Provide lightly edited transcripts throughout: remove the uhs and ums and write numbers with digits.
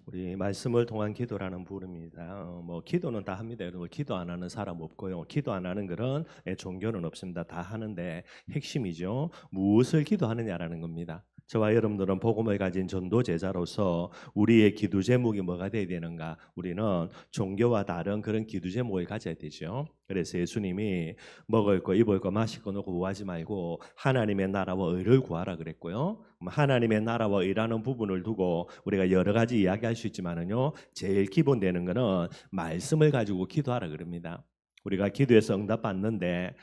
우리 말씀을 통한 기도라는 부릅니다. 뭐 기도는 다 합니다. 여러분 기도 안 하는 사람 없고요. 기도 안 하는 그런 종교는 없습니다. 다 하는데 핵심이죠. 무엇을 기도하느냐라는 겁니다. 저와 여러분들은 복음을 가진 전도 제자로서 우리의 기도 제목이 뭐가 돼야 되는가? 우리는 종교와 다른 그런 기도 제목을 가져야 되죠. 그래서 예수님이 먹을 거, 입을 거, 마실 거 놓고 구하지 말고 하나님의 나라와 의를 구하라 그랬고요. 하나님의 나라와 의라는 부분을 두고 우리가 여러 가지 이야기할 수 있지만은요, 제일 기본되는 거는 말씀을 가지고 기도하라 그럽니다. 우리가 기도해서 응답 받는데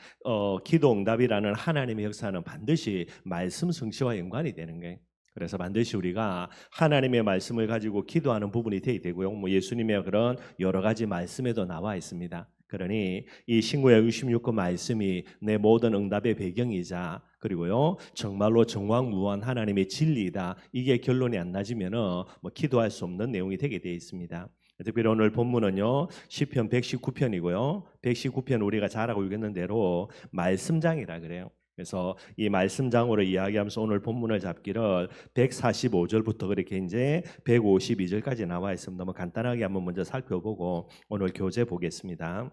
기도 응답이라는 하나님의 역사는 반드시 말씀 성취와 연관이 되는 거예요. 그래서 반드시 우리가 하나님의 말씀을 가지고 기도하는 부분이 되어야 되고요. 뭐 예수님의 그런 여러 가지 말씀에도 나와 있습니다. 그러니 이 신구약 66권 말씀이 내 모든 응답의 배경이자 그리고요 정말로 정확무한 하나님의 진리이다. 이게 결론이 안 나지면은 뭐 기도할 수 없는 내용이 되게 되어 있습니다. 특별히 오늘 본문은요 시편 119편이고요. 119편 우리가 잘 알고 있는 대로 말씀장이라 그래요. 그래서 이 말씀장으로 이야기하면서 오늘 본문을 잡기를 145절부터 그렇게 이제 152절까지 나와 있습니다. 뭐 간단하게 한번 먼저 살펴보고 오늘 교재 보겠습니다.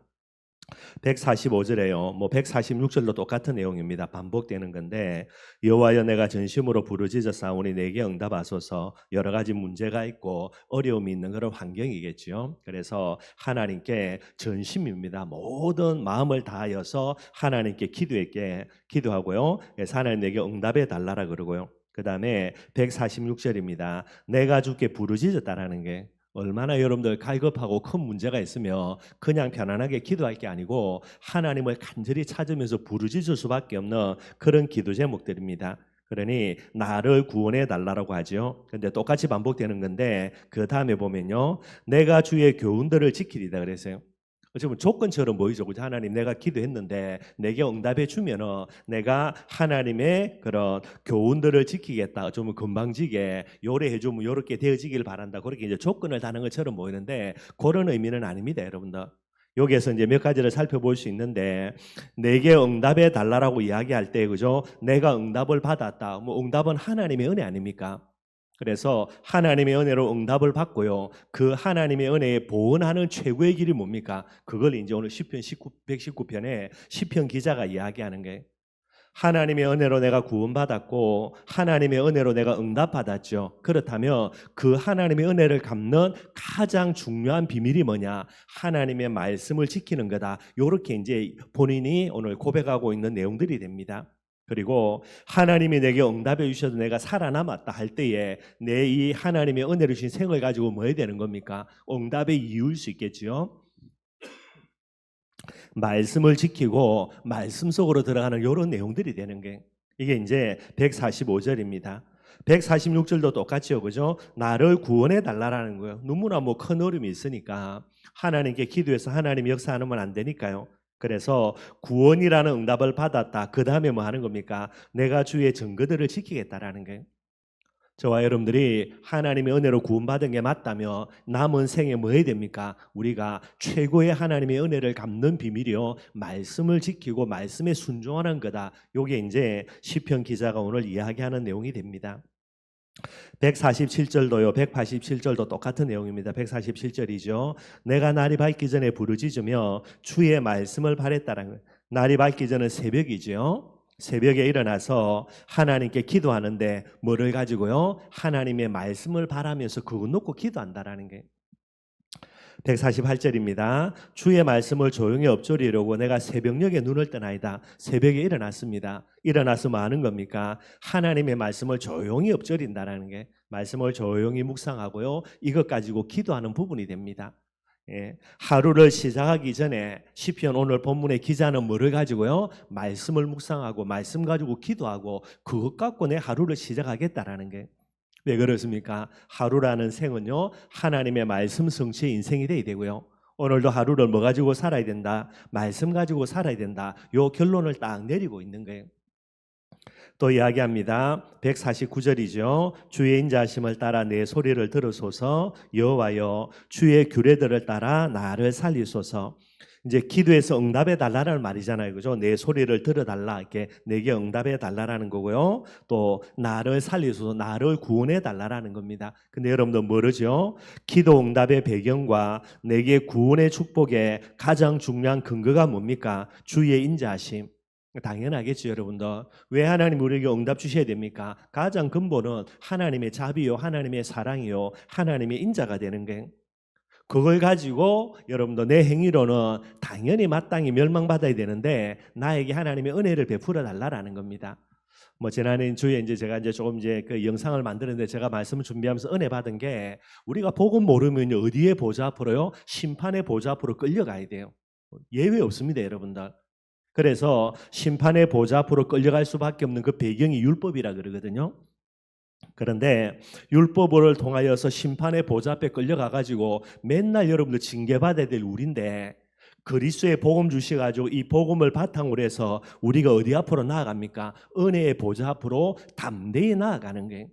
145절에요. 뭐 146절도 똑같은 내용입니다. 반복되는 건데 여호와여 내가 전심으로 부르짖어 싸우니 내게 응답하소서. 여러 가지 문제가 있고 어려움이 있는 그런 환경이겠죠. 그래서 하나님께 전심입니다. 모든 마음을 다하여서 하나님께 기도하고요. 그래서 하나님 내게 응답해 달라라 그러고요. 그 다음에 146절입니다. 내가 주께 부르짖었다라는 게 얼마나 여러분들 갈급하고 큰 문제가 있으면 그냥 편안하게 기도할 게 아니고 하나님을 간절히 찾으면서 부르짖을 수밖에 없는 그런 기도 제목들입니다. 그러니 나를 구원해 달라고 하죠. 근데 똑같이 반복되는 건데 그 다음에 보면요. 내가 주의 교훈들을 지키리다 그랬어요. 지금 조건처럼 보이죠. 하나님 내가 기도했는데 내게 응답해 주면은 내가 하나님의 그런 교훈들을 지키겠다. 좀 건방지게 요래해 주면 요렇게 되어지길 바란다. 그렇게 이제 조건을 다는 것처럼 보이는데 그런 의미는 아닙니다, 여러분들. 여기에서 이제 몇 가지를 살펴볼 수 있는데 내게 응답해 달라라고 이야기할 때 그죠? 내가 응답을 받았다. 뭐 응답은 하나님의 은혜 아닙니까? 그래서 하나님의 은혜로 응답을 받고요. 그 하나님의 은혜에 보은하는 최고의 길이 뭡니까? 그걸 이제 오늘 시편 119편에 시편 기자가 이야기하는 게 하나님의 은혜로 내가 구원받았고 하나님의 은혜로 내가 응답받았죠. 그렇다면 그 하나님의 은혜를 갚는 가장 중요한 비밀이 뭐냐? 하나님의 말씀을 지키는 거다. 이렇게 이제 본인이 오늘 고백하고 있는 내용들이 됩니다. 그리고 하나님이 내게 응답해 주셔도 내가 살아남았다 할 때에 내 이 하나님의 은혜를 주신 생을 가지고 뭐 해야 되는 겁니까? 응답의 이유일 수 있겠지요. 말씀을 지키고 말씀 속으로 들어가는 이런 내용들이 되는 게 이게 이제 145절입니다. 146절도 똑같이요. 그죠? 나를 구원해 달라라는 거예요. 너무나 뭐 큰 어려움이 있으니까 하나님께 기도해서 하나님 역사하면 안 되니까요. 그래서 구원이라는 응답을 받았다. 그 다음에 뭐 하는 겁니까? 내가 주의 증거들을 지키겠다라는 거예요. 저와 여러분들이 하나님의 은혜로 구원받은 게 맞다면 남은 생에 뭐 해야 됩니까? 우리가 최고의 하나님의 은혜를 갚는 비밀이요. 말씀을 지키고 말씀에 순종하는 거다. 요게 이제 시편 기자가 오늘 이야기하는 내용이 됩니다. 147절도요. 187절도 똑같은 내용입니다. 147절이죠. 내가 날이 밝기 전에 부르짖으며 주의 말씀을 바랬다라는 거예요. 날이 밝기 전은 새벽이죠. 새벽에 일어나서 하나님께 기도하는데 뭐를 가지고요? 하나님의 말씀을 바라면서 그거 놓고 기도한다라는 게 148절입니다. 주의 말씀을 조용히 엎조리려고 내가 새벽녘에 눈을 뜨나이다. 새벽에 일어났습니다. 일어나서 뭐 하는 겁니까? 하나님의 말씀을 조용히 엎조린다라는 게 말씀을 조용히 묵상하고요. 이것 가지고 기도하는 부분이 됩니다. 예, 하루를 시작하기 전에 시편 오늘 본문의 기자는 뭐를 가지고요? 말씀을 묵상하고 말씀 가지고 기도하고 그것 갖고 내 하루를 시작하겠다라는 게 왜 그렇습니까? 하루라는 생은요 하나님의 말씀 성취의 인생이 돼야 되고요. 오늘도 하루를 뭐 가지고 살아야 된다? 말씀 가지고 살아야 된다. 요 결론을 딱 내리고 있는 거예요. 또 이야기합니다. 149절이죠. 주의 인자하심을 따라 내 소리를 들으소서. 여호와여 주의 규례들을 따라 나를 살리소서. 이제 기도해서 응답해 달라는 말이잖아요. 그죠? 내 소리를 들어달라. 이렇게 내게 응답해 달라라는 거고요. 또 나를 살리소서, 나를 구원해 달라라는 겁니다. 근데 여러분들 모르죠? 기도 응답의 배경과 내게 구원의 축복의 가장 중요한 근거가 뭡니까? 주의 인자하심. 당연하겠죠, 여러분들. 왜 하나님 우리에게 응답 주셔야 됩니까? 가장 근본은 하나님의 자비요, 하나님의 사랑이요, 하나님의 인자가 되는 게, 그걸 가지고 여러분도 내 행위로는 당연히 마땅히 멸망받아야 되는데 나에게 하나님의 은혜를 베풀어 달라라는 겁니다. 뭐 지난해 주에 이제 제가 이제 조금 이제 그 영상을 만드는데 제가 말씀을 준비하면서 은혜 받은 게, 우리가 복음 모르면 어디에 보좌 앞으로요? 심판의 보좌 앞으로 끌려가야 돼요. 예외 없습니다, 여러분들. 그래서 심판의 보좌 앞으로 끌려갈 수밖에 없는 그 배경이 율법이라 그러거든요. 그런데 율법을 통하여서 심판의 보좌 앞에 끌려가 가지고 맨날 여러분들 징계받아야 될 우리인데, 그리스도의 복음 주셔가지고 이 복음을 바탕으로 해서 우리가 어디 앞으로 나아갑니까? 은혜의 보좌 앞으로 담대히 나아가는 게,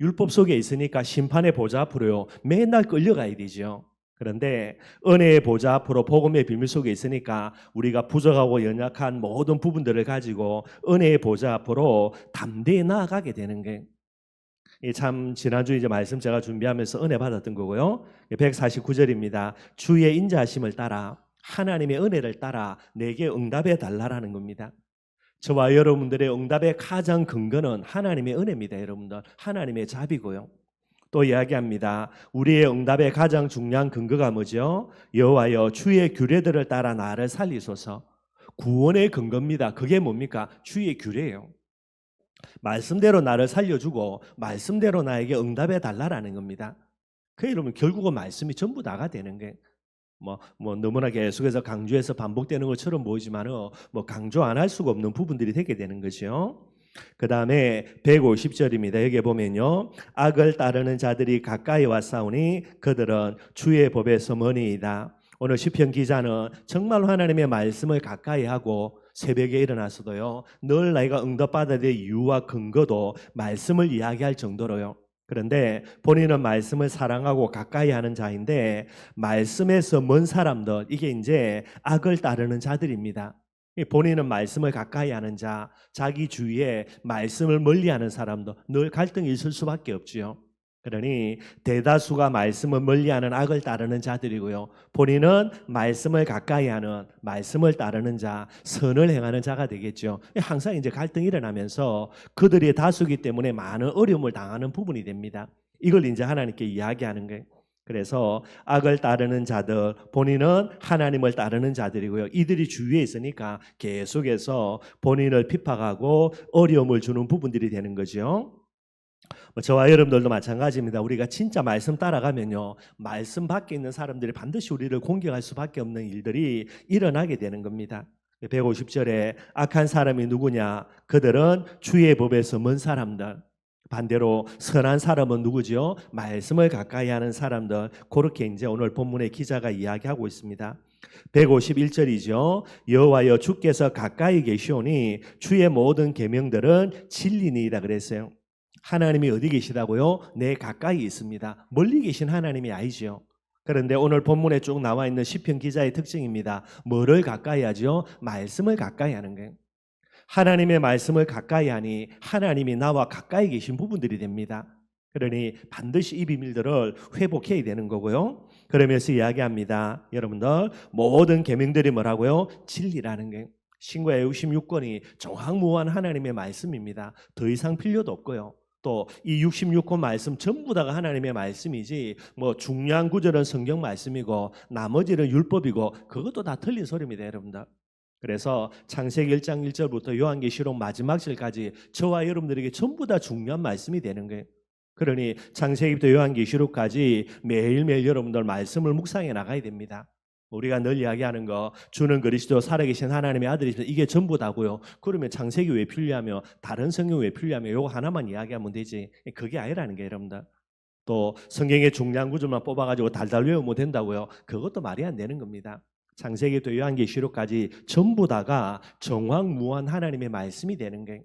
율법 속에 있으니까 심판의 보좌 앞으로요 맨날 끌려가야 되죠. 그런데 은혜의 보좌 앞으로 복음의 비밀 속에 있으니까 우리가 부족하고 연약한 모든 부분들을 가지고 은혜의 보좌 앞으로 담대히 나아가게 되는 게, 참 지난주 이제 말씀 제가 준비하면서 은혜 받았던 거고요. 149절입니다. 주의 인자하심을 따라, 하나님의 은혜를 따라 내게 응답해 달라라는 겁니다. 저와 여러분들의 응답의 가장 근거는 하나님의 은혜입니다, 여러분들. 하나님의 자비고요. 또 이야기합니다. 우리의 응답의 가장 중요한 근거가 뭐죠? 여호와여 주의 규례들을 따라 나를 살리소서. 구원의 근거입니다. 그게 뭡니까? 주의 규례예요. 말씀대로 나를 살려주고 말씀대로 나에게 응답해 달라라는 겁니다. 그 이러면 결국은 말씀이 전부 다가 되는 게, 너무나 계속해서 강조해서 반복되는 것처럼 보이지만은 강조 안 할 수가 없는 부분들이 되게 되는 거죠. 그 다음에 150절입니다. 여기 보면요, 악을 따르는 자들이 가까이 왔사오니 그들은 주의 법에서 머니이다. 오늘 시편 기자는 정말 하나님의 말씀을 가까이 하고 새벽에 일어나서도요 늘 내가 응답받아야 될 이유와 근거도 말씀을 이야기할 정도로요. 그런데 본인은 말씀을 사랑하고 가까이 하는 자인데, 말씀에서 먼 사람들, 이게 이제 악을 따르는 자들입니다. 본인은 말씀을 가까이 하는 자, 자기 주위에 말씀을 멀리하는 사람도 늘 갈등이 있을 수밖에 없지요. 그러니 대다수가 말씀을 멀리하는 악을 따르는 자들이고요, 본인은 말씀을 가까이 하는, 말씀을 따르는 자, 선을 행하는 자가 되겠죠. 항상 이제 갈등이 일어나면서 그들이 다수기 때문에 많은 어려움을 당하는 부분이 됩니다. 이걸 이제 하나님께 이야기하는 거예요. 그래서 악을 따르는 자들, 본인은 하나님을 따르는 자들이고요, 이들이 주위에 있으니까 계속해서 본인을 핍박하고 어려움을 주는 부분들이 되는 거죠. 저와 여러분들도 마찬가지입니다. 우리가 진짜 말씀 따라가면요, 말씀 밖에 있는 사람들이 반드시 우리를 공격할 수밖에 없는 일들이 일어나게 되는 겁니다. 150절에 악한 사람이 누구냐? 그들은 주의 법에서 먼 사람들. 반대로 선한 사람은 누구죠? 말씀을 가까이 하는 사람들. 그렇게 이제 오늘 본문의 기자가 이야기하고 있습니다. 151절이죠. 여호와여 주께서 가까이 계시오니 주의 모든 계명들은 진리니이다 그랬어요. 하나님이 어디 계시다고요? 내 가까이 있습니다. 멀리 계신 하나님이 아니죠. 그런데 오늘 본문에 쭉 나와 있는 시편 기자의 특징입니다. 뭐를 가까이 하죠? 말씀을 가까이 하는 거예요. 하나님의 말씀을 가까이 하니 하나님이 나와 가까이 계신 부분들이 됩니다. 그러니 반드시 이 비밀들을 회복해야 되는 거고요. 그러면서 이야기합니다. 여러분들, 모든 계명들이 뭐라고요? 진리라는 거예요. 신구의 66권이 정확무한 하나님의 말씀입니다. 더 이상 필요도 없고요. 또 이 66권 말씀 전부 다가 하나님의 말씀이지, 중요한 구절은 성경 말씀이고 나머지는 율법이고, 그것도 다 틀린 소리입니다, 여러분들. 그래서 창세기 1장 1절부터 요한계시록 마지막 절까지 저와 여러분들에게 전부 다 중요한 말씀이 되는 거예요. 그러니 창세기부터 요한계시록까지 매일매일 여러분들 말씀을 묵상해 나가야 됩니다. 우리가 늘 이야기하는 거, 주는 그리스도 살아계신 하나님의 아들이시다, 이게 전부 다고요. 그러면 창세기 왜 필요하며 다른 성경 왜 필요하며 요거 하나만 이야기하면 되지, 그게 아니라는 게 여러분들. 또 성경의 중요한 구절만 뽑아가지고 달달 외우면 된다고요. 그것도 말이 안 되는 겁니다. 창세기부터 요한계시록까지 전부 다가 정확무한 하나님의 말씀이 되는 게.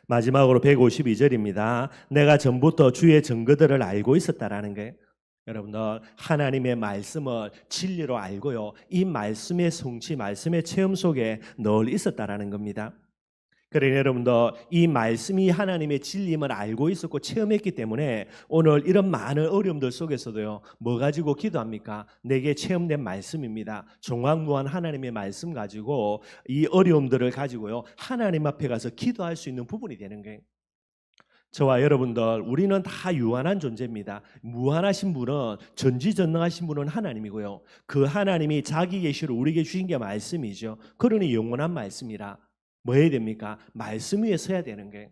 마지막으로 152절입니다. 내가 전부터 주의 증거들을 알고 있었다라는 게. 여러분들 하나님의 말씀을 진리로 알고요. 이 말씀의 성취, 말씀의 체험 속에 늘 있었다라는 겁니다. 그러니 여러분들 이 말씀이 하나님의 진리임을 알고 있었고 체험했기 때문에 오늘 이런 많은 어려움들 속에서도요. 뭐 가지고 기도합니까? 내게 체험된 말씀입니다. 종황무한 하나님의 말씀 가지고 이 어려움들을 가지고요. 하나님 앞에 가서 기도할 수 있는 부분이 되는 거예요. 저와 여러분들 우리는 다 유한한 존재입니다. 무한하신 분은 전지전능하신 분은 하나님이고요. 그 하나님이 자기 계시를 우리에게 주신 게 말씀이죠. 그러니 영원한 말씀이라 뭐 해야 됩니까? 말씀 위에 서야 되는 거예요.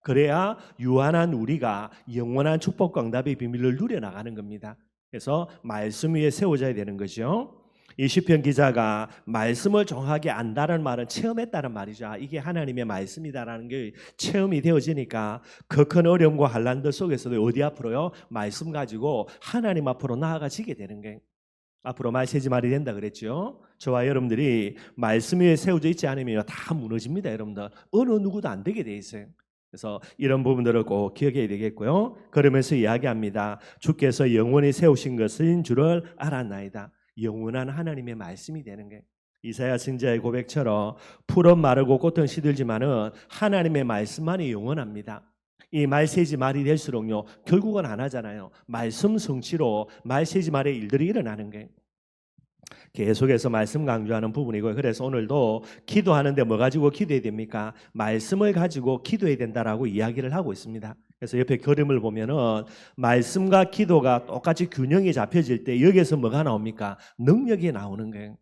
그래야 유한한 우리가 영원한 축복과 응답의 비밀을 누려나가는 겁니다. 그래서 말씀 위에 세워져야 되는 거죠. 이 시편 기자가 말씀을 정확하게 안다는 말은 체험했다는 말이죠. 이게 하나님의 말씀이다라는 게 체험이 되어지니까 그 큰 어려움과 환난들 속에서도 어디 앞으로요? 말씀 가지고 하나님 앞으로 나아가지게 되는 게 앞으로 말 세지 말이 된다 그랬죠. 저와 여러분들이 말씀 위에 세워져 있지 않으면 다 무너집니다. 여러분들 어느 누구도 안 되게 돼 있어요. 그래서 이런 부분들을 꼭 기억해야 되겠고요. 그러면서 이야기합니다. 주께서 영원히 세우신 것인 줄을 알았나이다. 영원한 하나님의 말씀이 되는 게 이사야 선지자의 고백처럼 풀은 마르고 꽃은 시들지만은 하나님의 말씀만이 영원합니다. 이 말세지 말이 될수록요 결국은 안 하잖아요. 말씀 성취로 말세지 말의 일들이 일어나는 게 계속해서 말씀 강조하는 부분이고요. 그래서 오늘도 기도하는데 뭐 가지고 기도해야 됩니까? 말씀을 가지고 기도해야 된다라고 이야기를 하고 있습니다. 그래서 옆에 그림을 보면은 말씀과 기도가 똑같이 균형이 잡혀질 때 여기에서 뭐가 나옵니까? 능력이 나오는 거예요.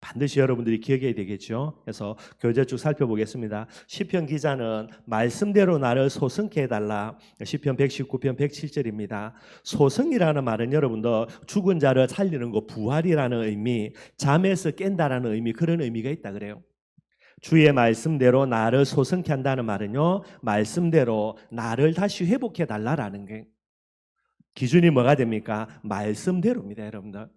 반드시 여러분들이 기억해야 되겠죠. 그래서 교재 쭉 살펴보겠습니다. 시편 기자는 말씀대로 나를 소성케 해달라. 시편 119편 107절입니다. 소성이라는 말은 여러분들 죽은 자를 살리는 거 부활이라는 의미, 잠에서 깬다라는 의미 그런 의미가 있다 그래요. 주의 말씀대로 나를 소성케 한다는 말은요. 말씀대로 나를 다시 회복해 달라라는 게 기준이 뭐가 됩니까? 말씀대로입니다, 여러분들.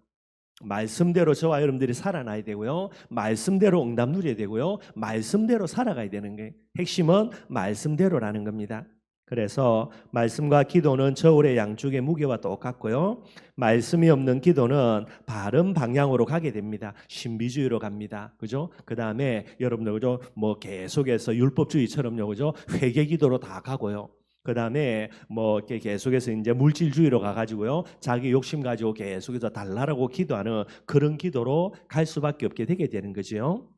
말씀대로 저와 여러분들이 살아나야 되고요. 말씀대로 응답 누려야 되고요. 말씀대로 살아가야 되는 게 핵심은 말씀대로라는 겁니다. 그래서 말씀과 기도는 저울의 양쪽의 무게와 똑같고요. 말씀이 없는 기도는 바른 방향으로 가게 됩니다. 신비주의로 갑니다. 그죠? 그다음에 여러분들 그죠? 뭐 계속해서 율법주의처럼요. 그죠? 회개 기도로 다 가고요. 그 다음에 뭐 이렇게 계속해서 이제 물질주의로 가가지고요 자기 욕심 가지고 계속해서 달라라고 기도하는 그런 기도로 갈 수밖에 없게 되게 되는 거죠.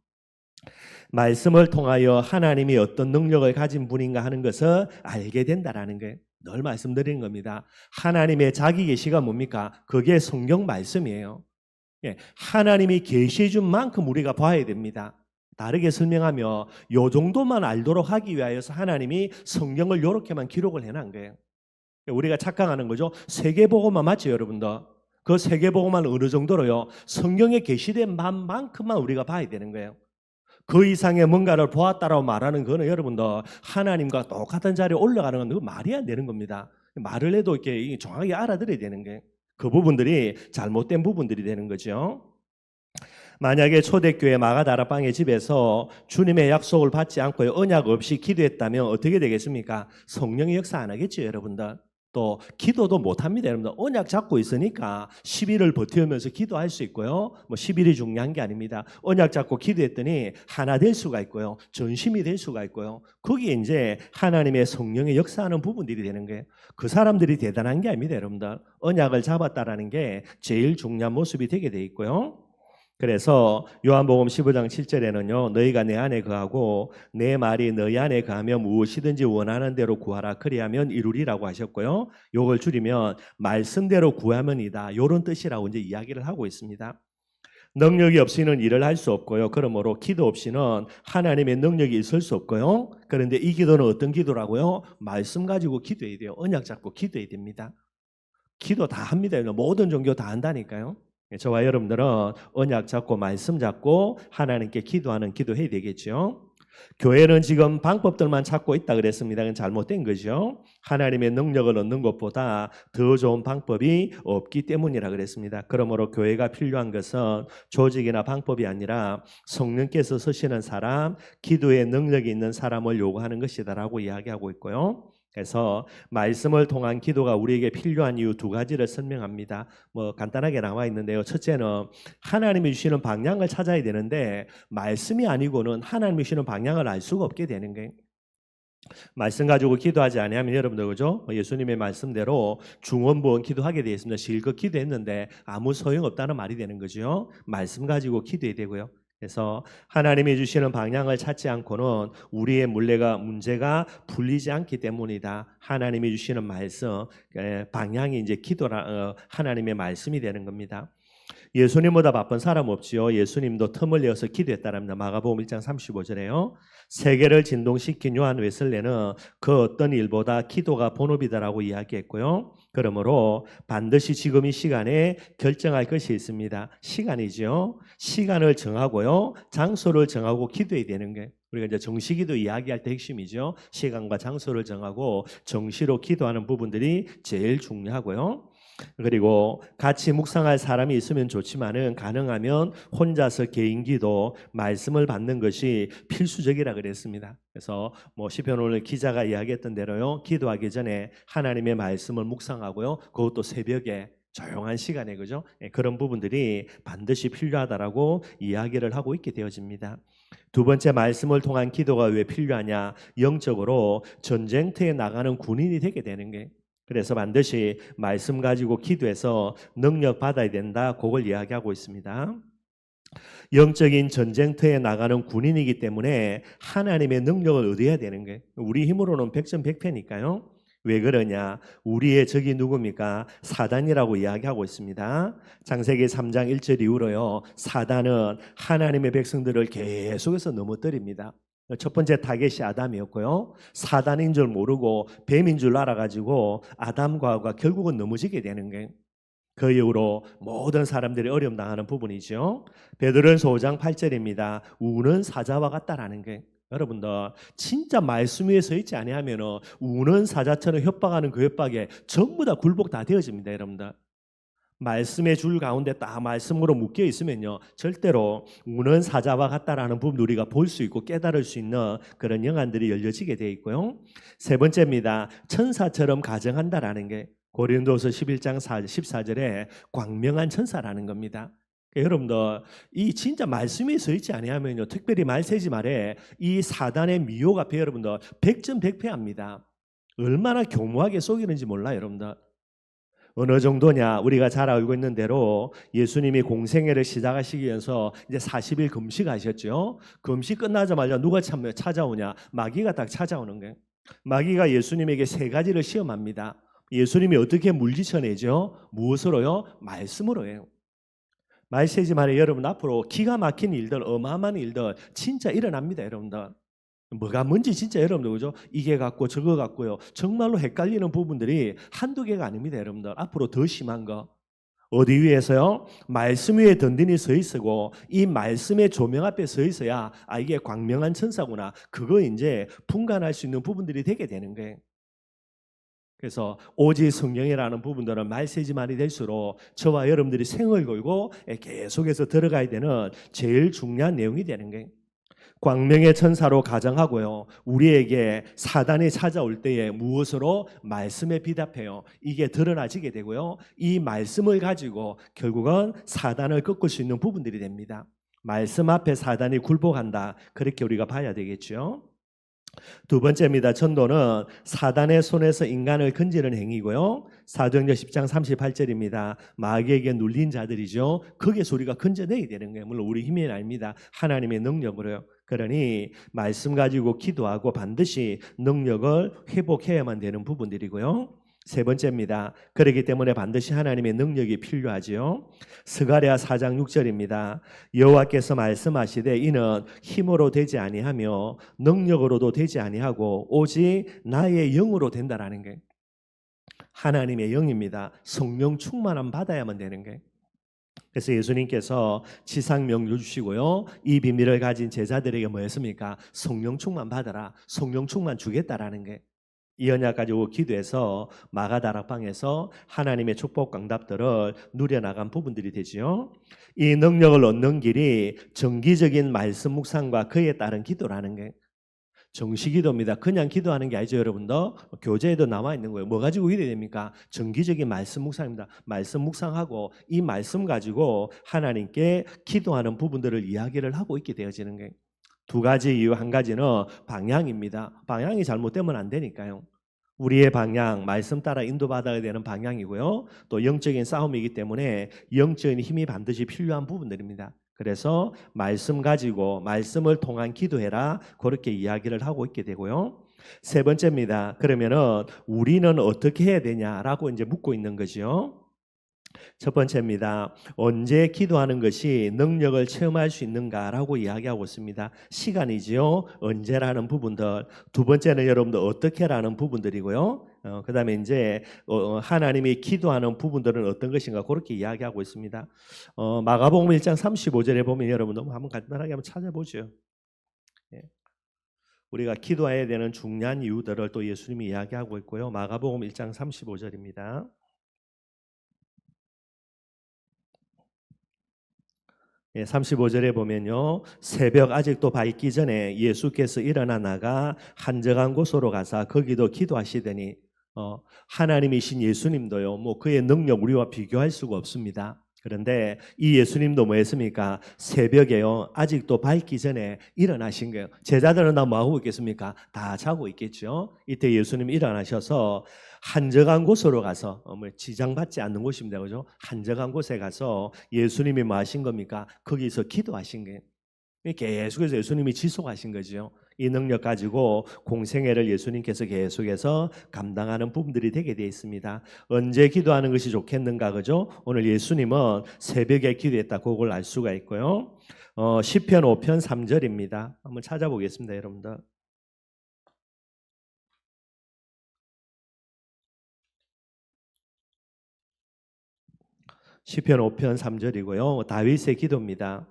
말씀을 통하여 하나님이 어떤 능력을 가진 분인가 하는 것을 알게 된다라는 게 늘 말씀드리는 겁니다. 하나님의 자기 계시가 뭡니까? 그게 성경 말씀이에요. 예, 하나님이 계시해 준 만큼 우리가 봐야 됩니다. 다르게 설명하며 요 정도만 알도록 하기 위하여서 하나님이 성경을 이렇게만 기록을 해놓은 거예요. 우리가 착각하는 거죠. 세계복음만 맞죠, 여러분들? 그 세계복음만 어느 정도로요? 성경에 계시된 만큼만 우리가 봐야 되는 거예요. 그 이상의 뭔가를 보았다라고 말하는 거는 여러분들 하나님과 똑같은 자리에 올라가는 건 말이 안 되는 겁니다. 말을 해도 이렇게 정확하게 알아들어야 되는 게 그 부분들이 잘못된 부분들이 되는 거죠. 만약에 초대교회 마가다락방의 집에서 주님의 약속을 받지 않고 언약 없이 기도했다면 어떻게 되겠습니까? 성령의 역사 안 하겠죠, 여러분들. 또 기도도 못합니다, 여러분들. 언약 잡고 있으니까 10일을 버티면서 기도할 수 있고요. 뭐 10일이 중요한 게 아닙니다. 언약 잡고 기도했더니 하나 될 수가 있고요. 전심이 될 수가 있고요. 거기에 이제 하나님의 성령의 역사하는 부분들이 되는 거예요. 그 사람들이 대단한 게 아닙니다, 여러분들. 언약을 잡았다라는 게 제일 중요한 모습이 되게 돼 있고요. 그래서 요한복음 15장 7절에는요. 너희가 내 안에 거하고 내 말이 너희 안에 거하면 무엇이든지 원하는 대로 구하라 그리하면 이루리라고 하셨고요. 요걸 줄이면 말씀대로 구하면이다. 이런 뜻이라고 이제 이야기를 하고 있습니다. 능력이 없이는 일을 할 수 없고요. 그러므로 기도 없이는 하나님의 능력이 있을 수 없고요. 그런데 이 기도는 어떤 기도라고요? 말씀 가지고 기도해야 돼요. 언약 잡고 기도해야 됩니다. 기도 다 합니다. 모든 종교 다 한다니까요. 저와 여러분들은 언약 잡고 말씀 잡고 하나님께 기도하는 기도해야 되겠죠. 교회는 지금 방법들만 찾고 있다 그랬습니다. 그건 잘못된 거죠. 하나님의 능력을 얻는 것보다 더 좋은 방법이 없기 때문이라 그랬습니다. 그러므로 교회가 필요한 것은 조직이나 방법이 아니라 성령께서 서시는 사람, 기도의 능력이 있는 사람을 요구하는 것이다라고 이야기하고 있고요. 그래서 말씀을 통한 기도가 우리에게 필요한 이유 두 가지를 설명합니다. 간단하게 나와 있는데요. 첫째는 하나님이 주시는 방향을 찾아야 되는데 말씀이 아니고는 하나님이 주시는 방향을 알 수가 없게 되는 거예요. 말씀 가지고 기도하지 아니하면 여러분들 그죠? 예수님의 말씀대로 중원부원 기도하게 되어 있습니다. 실컷 기도했는데 아무 소용없다는 말이 되는 거죠. 말씀 가지고 기도해야 되고요. 그래서 하나님이 주시는 방향을 찾지 않고는 우리의 문제가 풀리지 않기 때문이다. 하나님이 주시는 말씀 방향이 이제 하나님의 말씀이 되는 겁니다. 예수님보다 바쁜 사람 없지요. 예수님도 틈을 내어서 기도했다랍니다. 마가복음 1장 35절에요. 세계를 진동시킨 요한 웨슬레는 그 어떤 일보다 기도가 본업이다라고 이야기했고요. 그러므로 반드시 지금 이 시간에 결정할 것이 있습니다. 시간이죠. 시간을 정하고요. 장소를 정하고 기도해야 되는 게 우리가 이제 정시기도 이야기할 때 핵심이죠. 시간과 장소를 정하고 정시로 기도하는 부분들이 제일 중요하고요. 그리고 같이 묵상할 사람이 있으면 좋지만은 가능하면 혼자서 개인기도 말씀을 받는 것이 필수적이라 그랬습니다. 그래서 시편 오늘 기자가 이야기했던 대로요. 기도하기 전에 하나님의 말씀을 묵상하고요. 그것도 새벽에 조용한 시간에 그죠? 그런 부분들이 반드시 필요하다라고 이야기를 하고 있게 되어집니다. 두 번째 말씀을 통한 기도가 왜 필요하냐? 영적으로 전쟁터에 나가는 군인이 되게 되는 게 그래서 반드시 말씀 가지고 기도해서 능력 받아야 된다. 그걸 이야기하고 있습니다. 영적인 전쟁터에 나가는 군인이기 때문에 하나님의 능력을 얻어야 되는 거예요. 우리 힘으로는 백전백패니까요. 왜 그러냐? 우리의 적이 누굽니까? 사단이라고 이야기하고 있습니다. 창세기 3장 1절 이후로요. 사단은 하나님의 백성들을 계속해서 넘어뜨립니다. 첫 번째 타겟이 아담이었고요. 사단인 줄 모르고 뱀인 줄 알아가지고 아담과 하와가 결국은 넘어지게 되는 거예요. 그 이후로 모든 사람들이 어려움 당하는 부분이죠. 베드로전서 5장 8절입니다. 우는 사자와 같다라는 게 여러분들 진짜 말씀 위에 서 있지 아니하면 우는 사자처럼 협박하는 그 협박에 전부 다 굴복 다 되어집니다. 여러분들 말씀의 줄 가운데 딱 말씀으로 묶여 있으면요 절대로 우는 사자와 같다라는 부분 우리가 볼 수 있고 깨달을 수 있는 그런 영안들이 열려지게 되어 있고요. 세 번째입니다. 천사처럼 가정한다라는 게 고린도서 11장 14절에 광명한 천사라는 겁니다. 여러분들 이 진짜 말씀에 서 있지 아니하면요 특별히 말세지 말에 이 사단의 미혹 앞에 여러분들 백전백패합니다. 얼마나 교묘하게 속이는지 몰라요. 여러분들 어느 정도냐? 우리가 잘 알고 있는 대로 예수님이 공생애를 시작하시기 위해서 이제 40일 금식하셨죠. 금식 끝나자마자 누가 찾아오냐? 마귀가 딱 찾아오는 거예요. 마귀가 예수님에게 세 가지를 시험합니다. 예수님이 어떻게 물리쳐내죠? 무엇으로요? 말씀으로요. 말세지 말에 여러분 앞으로 기가 막힌 일들, 어마어마한 일들 진짜 일어납니다, 여러분들. 뭐가 뭔지 진짜 여러분들 그죠? 이게 같고 저거 같고요. 정말로 헷갈리는 부분들이 한두 개가 아닙니다, 여러분들. 앞으로 더 심한 거. 어디 위에서요? 말씀 위에 든든히 서 있고 이 말씀의 조명 앞에 서 있어야 이게 광명한 천사구나. 그거 이제 분간할 수 있는 부분들이 되게 되는 거예요. 그래서 오직 성령이라는 부분들은 말세지만이 될수록 저와 여러분들이 생을 걸고 계속해서 들어가야 되는 제일 중요한 내용이 되는 거예요. 광명의 천사로 가정하고요. 우리에게 사단이 찾아올 때에 무엇으로? 말씀에 비답해요. 이게 드러나지게 되고요. 이 말씀을 가지고 결국은 사단을 꺾을 수 있는 부분들이 됩니다. 말씀 앞에 사단이 굴복한다. 그렇게 우리가 봐야 되겠죠. 두 번째입니다. 전도는 사단의 손에서 인간을 건지는 행위고요. 사도행전 10장 38절입니다. 마귀에게 눌린 자들이죠. 거기에서 우리가 건져내야 되는 거예요. 물론 우리 힘이 아닙니다. 하나님의 능력으로요. 그러니 말씀 가지고 기도하고 반드시 능력을 회복해야만 되는 부분들이고요. 세 번째입니다. 그렇기 때문에 반드시 하나님의 능력이 필요하지요. 스가랴 4장 6절입니다. 여호와께서 말씀하시되 이는 힘으로 되지 아니하며 능력으로도 되지 아니하고 오직 나의 영으로 된다라는 게 하나님의 영입니다. 성령 충만함 받아야만 되는 게 그래서 예수님께서 지상 명령 주시고요. 이 비밀을 가진 제자들에게 뭐였습니까? 성령 충만 받아라. 성령 충만 주겠다라는 게 이 언약 가지고 기도해서 마가다락방에서 하나님의 축복 강답들을 누려나간 부분들이 되지요. 이 능력을 얻는 길이 정기적인 말씀 묵상과 그에 따른 기도라는 게 정시기도입니다. 그냥 기도하는 게 아니죠, 여러분들. 교재에도 나와 있는 거예요. 뭐 가지고 기도해야 됩니까? 정기적인 말씀 묵상입니다. 말씀 묵상하고 이 말씀 가지고 하나님께 기도하는 부분들을 이야기를 하고 있게 되어지는 거예요. 두 가지 이유, 한 가지는 방향입니다. 방향이 잘못되면 안 되니까요. 우리의 방향, 말씀 따라 인도받아야 되는 방향이고요. 또 영적인 싸움이기 때문에 영적인 힘이 반드시 필요한 부분들입니다. 그래서 말씀 가지고 말씀을 통한 기도해라, 그렇게 이야기를 하고 있게 되고요. 세 번째입니다. 그러면은 우리는 어떻게 해야 되냐라고 이제 묻고 있는 거죠. 첫 번째입니다. 언제 기도하는 것이 능력을 체험할 수 있는가라고 이야기하고 있습니다. 시간이지요. 언제라는 부분들. 두 번째는 여러분들 어떻게라는 부분들이고요. 그다음에 이제 하나님이 기도하는 부분들은 어떤 것인가 그렇게 이야기하고 있습니다. 마가복음 1장 35절에 보면 여러분 한번 간단하게 한번 찾아보죠. 예. 우리가 기도해야 되는 중요한 이유들을 또 예수님이 이야기하고 있고요. 마가복음 1장 35절입니다. 35절에 보면요. 새벽 아직도 밝기 전에 예수께서 일어나 나가 한적한 곳으로 가서 거기도 기도하시더니 하나님이신 예수님도요. 뭐 그의 능력 우리와 비교할 수가 없습니다. 그런데 이 예수님도 뭐 했습니까? 새벽에요. 아직도 밝기 전에 일어나신 거예요. 제자들은 다 뭐 하고 있겠습니까? 다 자고 있겠죠. 이때 예수님이 일어나셔서 한적한 곳으로 가서 뭐 지장받지 않는 곳입니다. 그죠? 한적한 곳에 가서 예수님이 뭐 하신 겁니까? 거기서 기도하신 거예요. 계속해서 예수님이 지속하신 거죠. 이 능력 가지고 공생애를 예수님께서 계속해서 감당하는 부분들이 되게 되어 있습니다. 언제 기도하는 것이 좋겠는가, 그죠? 오늘 예수님은 새벽에 기도했다, 그걸 알 수가 있고요. 시편 5편 3절입니다. 한번 찾아보겠습니다, 여러분들. 시편 5편 3절이고요. 다윗의 기도입니다.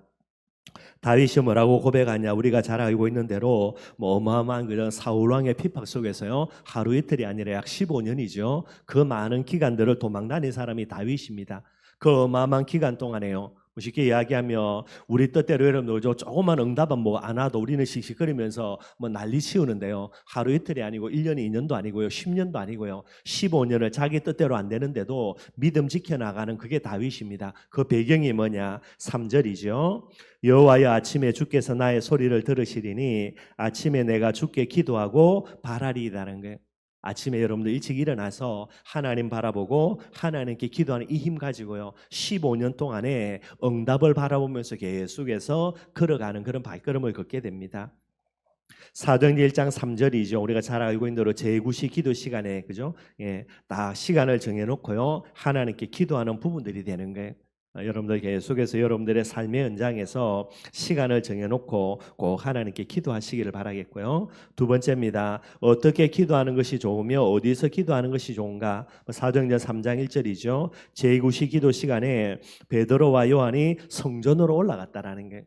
다윗이 뭐라고 고백하냐? 우리가 잘 알고 있는 대로 뭐 어마어마한 그런 사울 왕의 핍박 속에서요. 하루 이틀이 아니라 약 15년이죠. 그 많은 기간들을 도망 다닌 사람이 다윗입니다. 그 어마어마한 기간 동안에요. 쉽게 이야기하면 우리 뜻대로 여러분들 조그만 응답은 뭐 안 와도 우리는 씩씩거리면서 뭐 난리 치우는데요. 하루 이틀이 아니고 1년, 2년도 아니고요. 10년도 아니고요. 15년을 자기 뜻대로 안 되는데도 믿음 지켜나가는 그게 다윗입니다. 그 배경이 뭐냐? 3절이죠. 여호와여 아침에 주께서 나의 소리를 들으시리니 아침에 내가 주께 기도하고 바라리이다는 거예요. 아침에 여러분들 일찍 일어나서 하나님 바라보고 하나님께 기도하는 이 힘 가지고요. 15년 동안에 응답을 바라보면서 계속해서 걸어가는 그런 발걸음을 걷게 됩니다. 사도행전 1장 3절이죠. 우리가 잘 알고 있는 대로 제9시 기도 시간에 그죠? 예, 다 시간을 정해 놓고요. 하나님께 기도하는 부분들이 되는 거예요. 여러분들 계속해서 여러분들의 삶의 현장에서 시간을 정해놓고 꼭 하나님께 기도하시기를 바라겠고요. 두 번째입니다. 어떻게 기도하는 것이 좋으며 어디서 기도하는 것이 좋은가? 사도행전 3장 1절이죠. 제9시 기도 시간에 베드로와 요한이 성전으로 올라갔다라는 게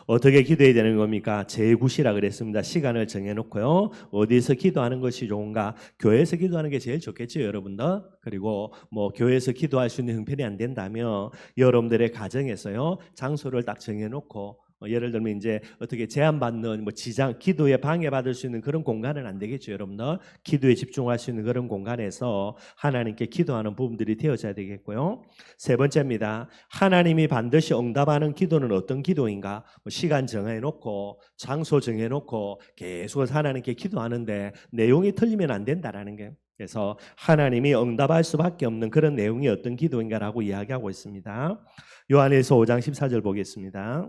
어떻게 기도해야 되는 겁니까? 제9시라 그랬습니다. 시간을 정해놓고요. 어디서 기도하는 것이 좋은가? 교회에서 기도하는 게 제일 좋겠죠, 여러분들. 그리고 뭐 교회에서 기도할 수 있는 형편이 안 된다면 여러분들의 가정에서요 장소를 딱 정해놓고 예를 들면 이제 어떻게 제한받는 뭐 지장, 기도에 방해받을 수 있는 그런 공간은 안 되겠죠, 여러분들. 기도에 집중할 수 있는 그런 공간에서 하나님께 기도하는 부분들이 되어져야 되겠고요. 세 번째입니다. 하나님이 반드시 응답하는 기도는 어떤 기도인가? 뭐 시간 정해놓고 장소 정해놓고 계속 하나님께 기도하는데 내용이 틀리면 안 된다라는 게. 그래서 하나님이 응답할 수밖에 없는 그런 내용이 어떤 기도인가라고 이야기하고 있습니다. 요한일서 5장 14절 보겠습니다.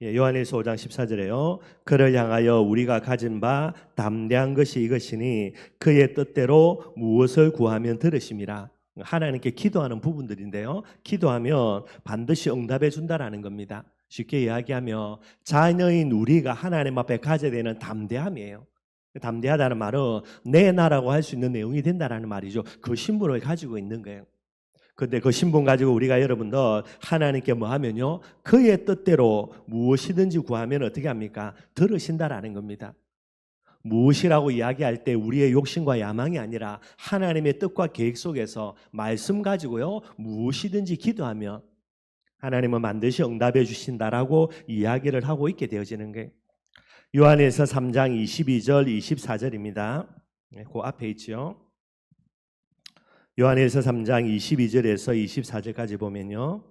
요한일서 5장 14절에요. 그를 향하여 우리가 가진 바 담대한 것이 이것이니 그의 뜻대로 무엇을 구하면 들으심이라. 하나님께 기도하는 부분들인데요. 기도하면 반드시 응답해 준다라는 겁니다. 쉽게 이야기하면 자녀인 우리가 하나님 앞에 가져야 되는 담대함이에요. 담대하다는 말은 내 나라고 할 수 있는 내용이 된다라는 말이죠. 그 신분을 가지고 있는 거예요. 근데 그 신분 가지고 우리가 여러분들 하나님께 뭐 하면요 그의 뜻대로 무엇이든지 구하면 어떻게 합니까? 들으신다라는 겁니다. 무엇이라고 이야기할 때 우리의 욕심과 야망이 아니라 하나님의 뜻과 계획 속에서 말씀 가지고요, 무엇이든지 기도하면 하나님은 반드시 응답해 주신다라고 이야기를 하고 있게 되어지는 거예요. 요한일서 3장 22절 24절입니다. 그 앞에 있죠. 요한일서 3장 22절에서 24절까지 보면요.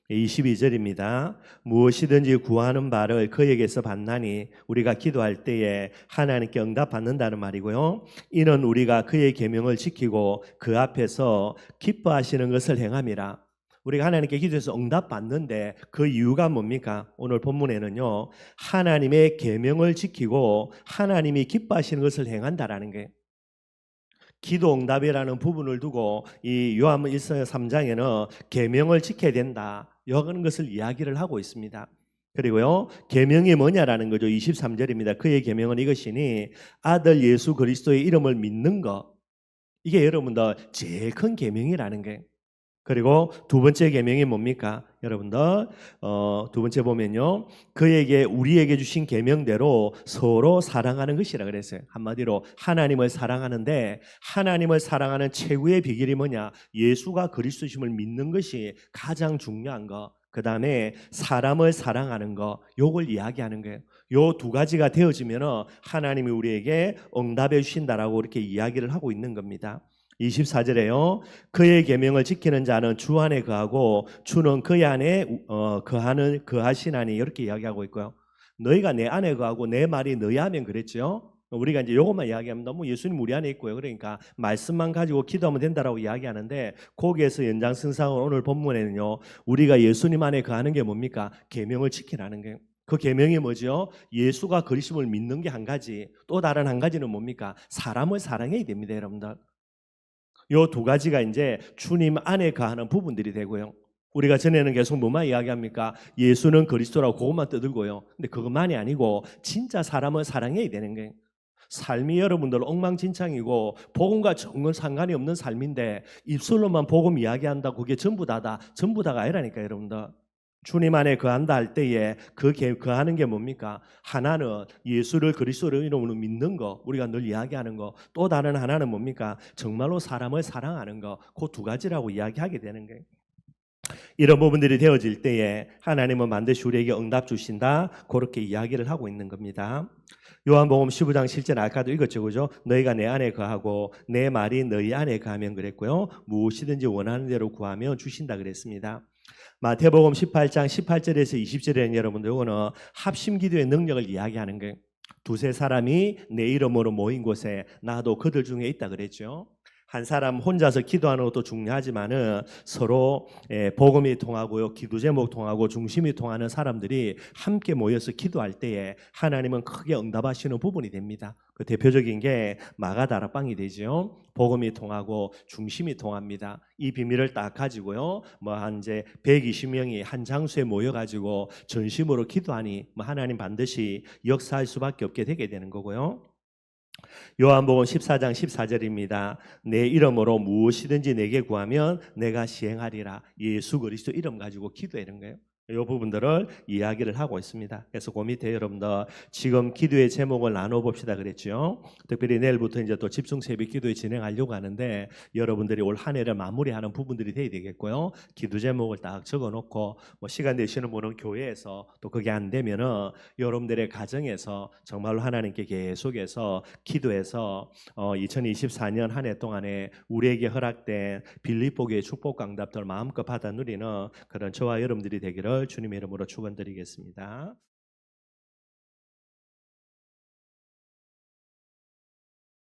22절입니다. 무엇이든지 구하는 바를 그에게서 받나니 우리가 기도할 때에 하나님께 응답받는다는 말이고요. 이는 우리가 그의 계명을 지키고 그 앞에서 기뻐하시는 것을 행함이라. 우리가 하나님께 기도해서 응답받는데 그 이유가 뭡니까? 오늘 본문에는요, 하나님의 계명을 지키고 하나님이 기뻐하시는 것을 행한다라는 게, 기도 응답이라는 부분을 두고 이 요한일서 3장에는 계명을 지켜야 된다, 이런 것을 이야기를 하고 있습니다. 그리고요, 계명이 뭐냐라는 거죠. 23절입니다. 그의 계명은 이것이니 아들 예수 그리스도의 이름을 믿는 것. 이게 여러분들 제일 큰 계명이라는 게. 그리고 두 번째 계명이 뭡니까? 여러분들 두 번째 보면요, 그에게 우리에게 주신 계명대로 서로 사랑하는 것이라 그랬어요. 한마디로 하나님을 사랑하는데, 하나님을 사랑하는 최고의 비결이 뭐냐? 예수가 그리스도심을 믿는 것이 가장 중요한 거. 그 다음에 사람을 사랑하는 거, 요걸 이야기하는 거예요. 요 두 가지가 되어지면 하나님이 우리에게 응답해 주신다라고 이렇게 이야기를 하고 있는 겁니다. 24절에요. 그의 계명을 지키는 자는 주 안에 거하고 주는 그의 안에 거하시나니, 이렇게 이야기하고 있고요. 너희가 내 안에 거하고 내 말이 너희 안에, 그랬죠. 우리가 이제 요것만 이야기하면 너무 예수님 우리 안에 있고요. 그러니까 말씀만 가지고 기도하면 된다라고 이야기하는데, 거기에서 연장선상으로 오늘 본문에는요, 우리가 예수님 안에 거하는 게 뭡니까? 계명을 지키라는 게. 그 계명이 뭐죠? 예수가 그리스도를 믿는 게 한 가지, 또 다른 한 가지는 뭡니까? 사람을 사랑해야 됩니다, 여러분들. 요 두 가지가 이제 주님 안에 거하는 부분들이 되고요. 우리가 전에는 계속 뭐만 이야기합니까? 예수는 그리스도라고 그것만 떠들고요. 근데 그것만이 아니고 진짜 사람을 사랑해야 되는 거예요. 삶이 여러분들 엉망진창이고 복음과 정말 상관이 없는 삶인데 입술로만 복음 이야기한다고 그게 전부 다가 아니라니까, 여러분들. 주님 안에 거한다 할 때에 거하는 게 뭡니까? 하나는 예수를 그리스도로 이름으로 믿는 거, 우리가 늘 이야기하는 거. 또 다른 하나는 뭡니까? 정말로 사람을 사랑하는 거. 그 두 가지라고 이야기하게 되는 거예요. 이런 부분들이 되어질 때에 하나님은 반드시 우리에게 응답 주신다, 그렇게 이야기를 하고 있는 겁니다. 요한복음 15장 실제는 아까도 읽었죠, 그죠? 너희가 내 안에 거하고 내 말이 너희 안에 거하면, 그랬고요. 무엇이든지 원하는 대로 구하면 주신다 그랬습니다. 마태복음 18장 18절에서 20절에는 여러분들 이거는 합심기도의 능력을 이야기하는 거예요. 두세 사람이 내 이름으로 모인 곳에 나도 그들 중에 있다 그랬죠. 한 사람 혼자서 기도하는 것도 중요하지만은 서로 복음이 통하고요, 기도 제목 통하고 중심이 통하는 사람들이 함께 모여서 기도할 때에 하나님은 크게 응답하시는 부분이 됩니다. 그 대표적인 게 마가다락방이 되죠. 복음이 통하고 중심이 통합니다. 이 비밀을 딱 가지고요, 한 이제 120명이 한 장소에 모여 가지고 전심으로 기도하니 하나님 반드시 역사할 수밖에 없게 되게 되는 거고요. 요한복음 14장 14절입니다. 내 이름으로 무엇이든지 내게 구하면 내가 시행하리라. 예수 그리스도 이름 가지고 기도하는 거예요. 이 부분들을 이야기를 하고 있습니다. 그래서 그 밑에 여러분들 지금 기도의 제목을 나눠봅시다 그랬죠. 특별히 내일부터 이제 또 집중 새벽 기도에 진행하려고 하는데, 여러분들이 올 한 해를 마무리하는 부분들이 돼야 되겠고요. 기도 제목을 딱 적어놓고 시간 되시는 분은 교회에서, 또 그게 안 되면은 여러분들의 가정에서 정말로 하나님께 계속해서 기도해서 2024년 한 해 동안에 우리에게 허락된 빌립보교의 축복 강답들 마음껏 받아 누리는 그런 저와 여러분들이 되기를 주님의 이름으로 축원드리겠습니다.